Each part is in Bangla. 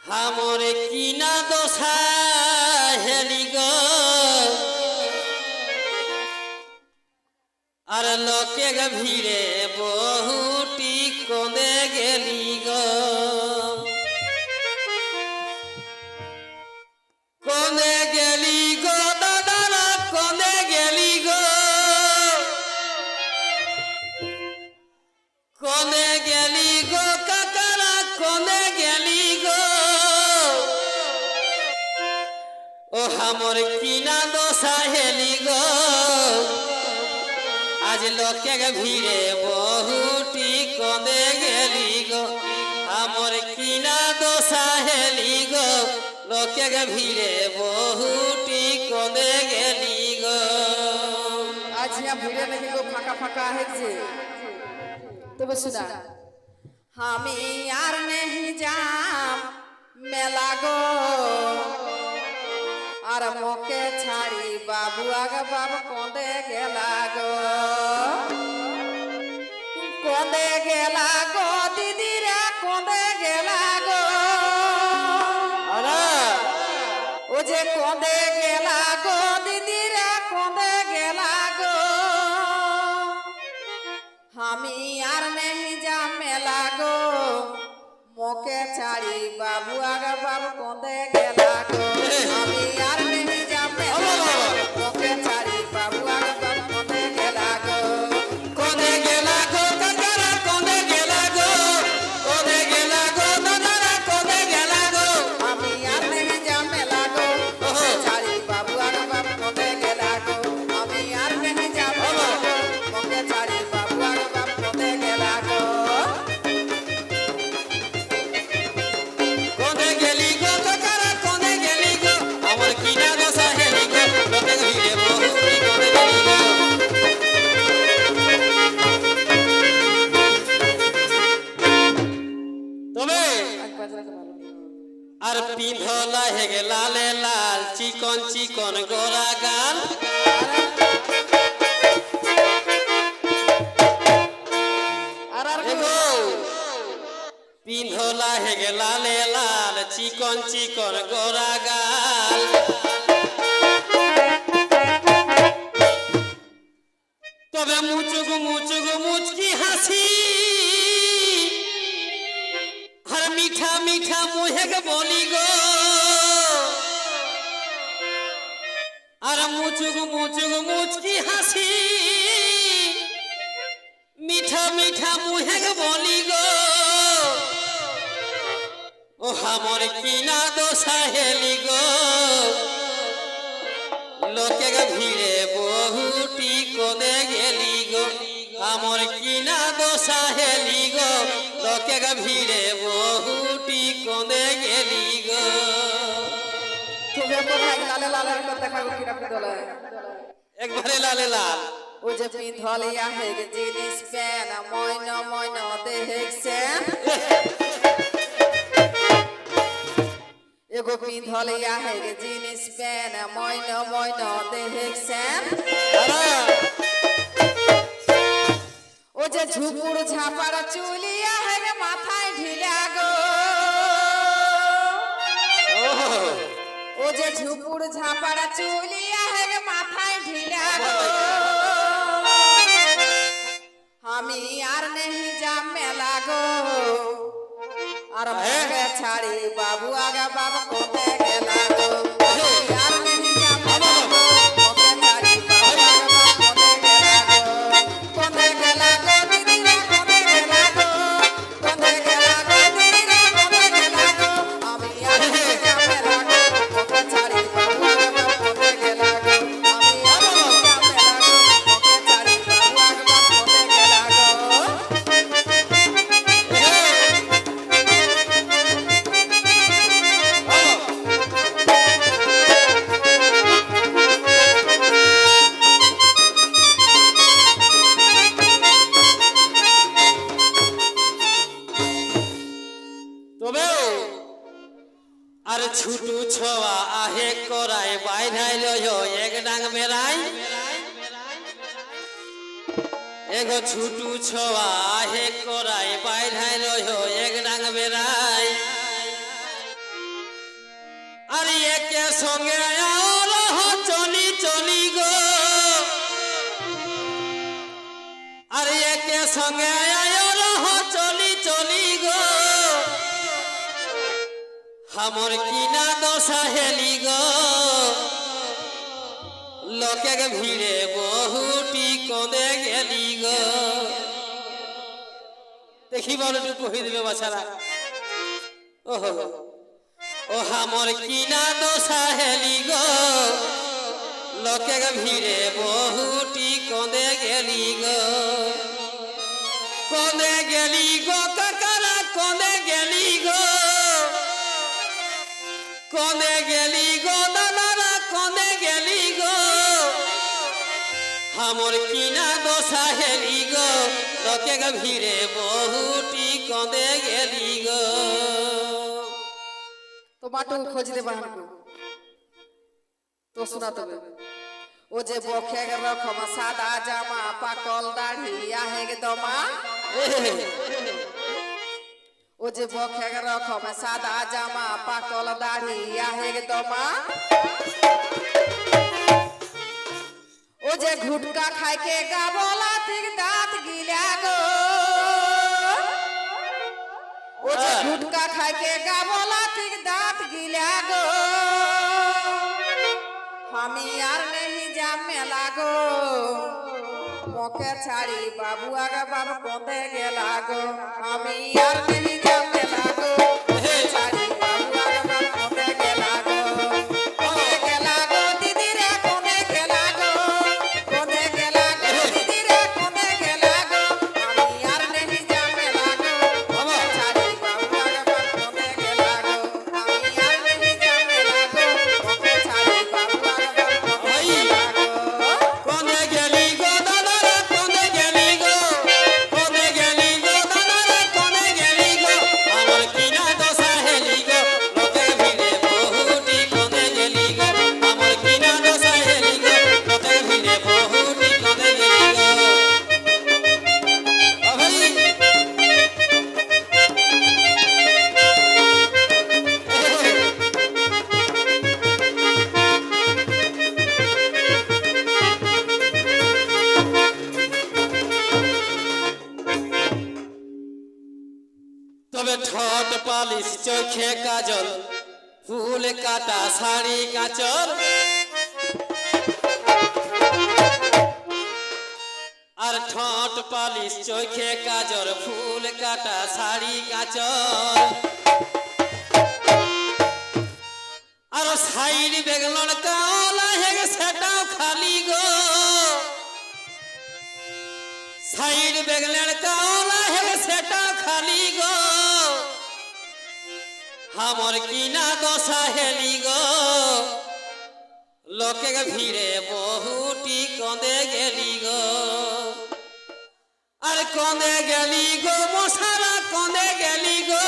হামরে কিনা দশা হেলি গো আর লোকে ভিড়ে বহুটি কোঁদে গেলি গো কোঁদে গেলি গো দাদারা কোঁদে গেলি গো কোঁদে গেলি গো কাকারা কোঁদে গেলি গো ও হামর কিনা দশা হেলি গো আজ লোকে ভিড়ে বহুটি কোঁদে গেলি গো আমার কিনা দশা হেলি গো লোকে ভিড়ে বহুটি কোঁদে গেলি গো আজ यहाँ ভিড়ে নাকি গো ফাঁকা ফাঁকা হয়েছে তবে শোনা আমি আর নেহি যাম মেলা গো আর মোকে ছাড়ি বাবু আগে বাবু কোঁদে গেলা গো কোঁদে গেলা গো দিদিরা কোঁদে গেলা গো ও যে কোঁদে গেলা গো দিদিরা কোঁদে গেলা গো আমি আর নেহি যা মেলা গো মোকে ছাড়ি বাবু আগে বাবু কোঁদে গেলা গো আমি আর নেহি যা মেলা গো মোকে ছাড়ি বাবু আগে বাবু কোঁদে গেলা গো কোঁদে গেলা গো কাকারা কোঁদে গেলা গো কোঁদে গেলা গো দাদারা কোঁদে গেলা গো আমি আর নেহি যা মেলা গো মোকে ছাড়ি বাবু আগে বাবু কোঁদে গেলা গো আমি আর নেহি যা মেলা গো মোকে ছাড়ি বাবু আগে বাবু কোঁদে গেলা গো কোঁদে গেলি গো কাকারা কোঁদে গেলি গো আমার কিনা দশা হেলি গো লোকে ভিড়ে বহুটি কোঁদে গেলি গো তবে আর পিন্ধলা হেগে লালে লাল চিকন চিকন গোরা গাল আর আর এগো পিন্ধলা হেগে লালে লাল চিকন চিকন গোরা গাল তবে মুচুক মুচুক মুচকি হাসি আর মিঠা মিঠা মুহেগ বলি গো আর মুচুক মুচুক মুচকি হাসি মিঠা মিঠা মুহেগ বলি গো ও হামর কিনা দশা হেলি গো লোকে ভিড়ে বহুটি কোঁদে গেলি গো আমার কিনা দশা হেলি গো লোকে ভিড়ে বহুটি কোঁদে গেলি গো তুমি কোথায় লালে লালের কথা দেখা গো কিরা দলে একবারে লালে লাল ও যে পিন্ধলিয়া হেগ জিনিস প্যান ময়ন ময়ন দেখছেন এগো পিন্ধলিয়া হেগ জিনিস প্যান ময়ন ময়ন দেখছেন ও যে ঝুপুর ঝাপার চুলিয়া হেগ মাথায় ঢিলা গো ও যে ঝুপুর ঝাপার চুলিয়া হেগ মাথায় ঢিলা গো আমি আর নেহি যা মেলা গো আর মোকে ছাড়ি বাবু আগা বাবু কোঁদে গেলা গো আমি আর নেহি যা মেলা গো মোকে ছাড়ি বাবু আগা বাবু কোঁদে গেলা গো দিদিরা কোঁদে গেলা গো কোঁদে গেলা গো দিদিরা কোঁদে গেলা গো আমি আর নেহি যা মেলা গো মোকে ছাড়ি বাবু আগা বাবু কোঁদে গেলা গো আমি আর নেহি যা মেলা গো মোকে ছাড়ি বাবু আগা বাবু কোঁদে গেলা গো তবে আর ছুটু ছোয়া আহে করাই বাইরাই লয় এক ডাং মেরাই এগো ছুটু ছোয়া আহে করাই বাইরাই লয় এক ডাং মেরাই একে সঙ্গে আরহ চলি চলি গো আর একে সঙ্গে আরহ চলি চলি গো हमर किना दशा हेली गो लोके के भीड़े बहुटी कोदे गेली गो देखी बोल तू कहि दिबे बाछारा ओहो ओ हमर किना दशा हेली गो लोके के भीड़े बहुटी कोदे गेली गो ककरा कोदे गेली गो कोने गेली गो दादारा कोने गेली गो हमर किना दशा हेली गो लोके के भीड़े बहुटी कोने गेली गो तो माटू खोज दे बहन को तो सुना तबे ओ जे बोखे के रखम सादा जामा पाकल दाढ़ी आहे के दमा ओ जे बोखे के रखम सादा जामा पाकल दाढ़ी आहे के दमा ओ जे घुटका खाए के गाबोला तिक दांत गिला गो ओ जे घुटका खाए के गाबोला तिक दांत गिला गो हमी यार नहीं जामे लागो मोके छाड़ी बाबू आगा बाबू कोंदे गे लागो हमी यार नहीं जामे लागो छाड़ी बाबू आगा बाबू कोंदे गे लागो दीदी रे कोंदे गे लागो दीदी रे कोंदे गे लागो हमी यार नहीं जामे लागो छाड़ी बाबू आगा बाबू कोंदे गे लागो हमी यार नहीं जामे लागो मोके छाड़ी बाबू कोने गेली गो दादारा कोने गेली गो दादारा कोने गेली गो हमर किना दशा हेली गो लोके भीड़े बहुटी कोने गेली गो हमर किना दशा हेली गो लोके भीड़े बहुटी कोने गेली गो ओ भाई তবে ঠোঁট পালিশ চোখে কাজল ফুল কাটা শাড়ি কাচর আর ঠোঁট পালিশ চোখে কাজল ফুল কাটা শাড়ি কাচর আর সাইড বেগলন কালা হেগে সেটাও খালি গো সাইড বেগলেন কালা হেগে সেটা খালি গো हमर किना दशा हेली गो लोके के भीड़े बहुटी कोंदे गेली गो अरे कोंदे गेली गो मसारा कोंदे गेली गो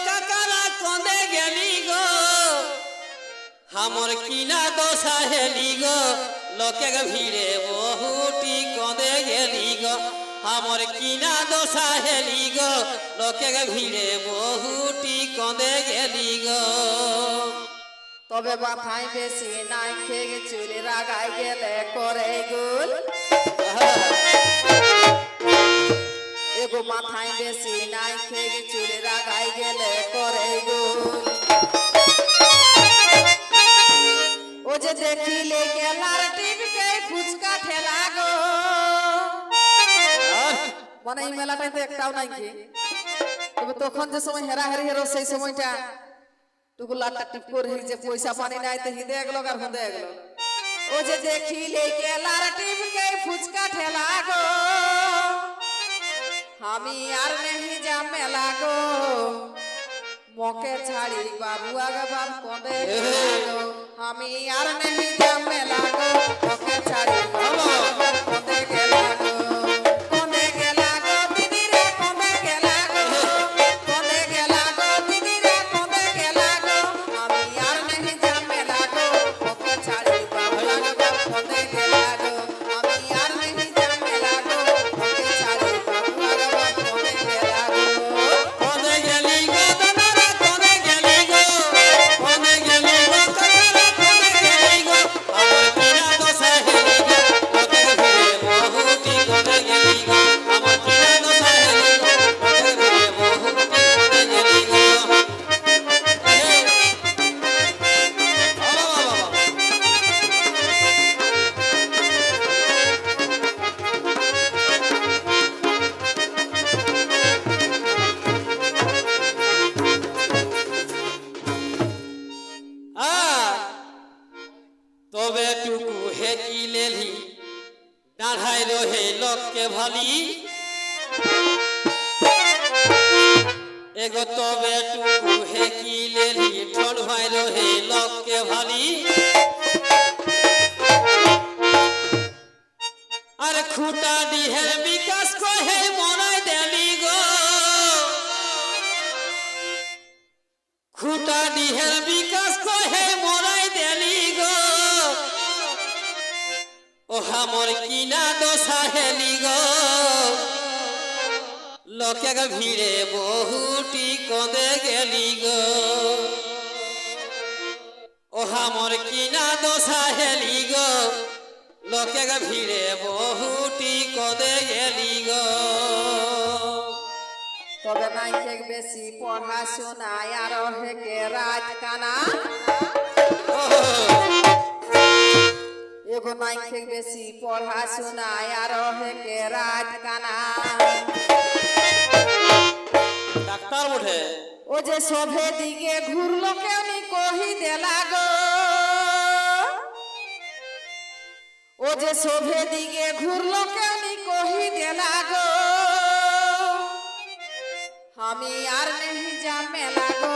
ककरा कोंदे गेली गो हमर किना दशा हेली गो लोके के भीड़े बहुटी कोंदे गेली गो हमर किना दशा हेली गो लोके के भीड़े बहुटी कोंदे गेली गो তবে মাথায় বেশি নাই খেয়ে চুলে রাগাই গেলে করে গুল এগো মাথায় বেশি নাই খেয়ে চুলে রাগাই গেলে করে গুল ও যে দেখিলে গেলার টিপকে ফুচকা ঠেলা গো মানে এই মেলাটাই তো একটাও নাই কি তবে তখন যে সময় হেরাহেরি হেরো সেই সময়টা টুকু লাটটা টিপ করে যে পয়সা পানি নাই তো হিদে গেল আর হুদে গেল ও যে দেখিলে কেলার টিপকে ফুচকা ঠেলা গো আমি আর नहीं जामे लागो मोके छाड़ी बाबू आगे बाप कोंदे लागो আমি আর नहीं जामे लागो मोके छाड़ी बाबू आगे बाप कोंदे के लागो दीदी रे कोंदे के लागो दीदी रे कोंदे के लागो আমি আর नहीं जामे लागो मोके छाड़ी बाबू आगे बाप कोंदे के लागो আমি আর नहीं जामे लागो मोके छाड़ी बाबू आगे बाप कोंदे के लागो कोंदे गेली गो दादारा ভালি एगो तो बेटू है की लेली ठोल भाई रहे लोग के भाली अरे खूटा दी है विकास को है मोराई देली गो खूटा दी है विकास को है मोराई देली गो ओ हमर कीना दोसा हेली गो लोके का भीड़े बहुटी कोंदे गेली गो ओ हमर कीना दोसा हेली गो लोके का भीड़े बहुटी कोंदे गेली गो তবে নাইকে বেশি পড়াশোনা আর হেকে রাত কানা এগো নাইকে বেশি পড়াশোনা আর হেকে রাত কানা ডাক্তার উঠে ও যে সভে দিকে ঘুরলো কেউ কহি দেলা গো ও যে সভে দিকে ঘুরলো কেউ কহি দেলা গো আমি আর নেই যা মেলা গো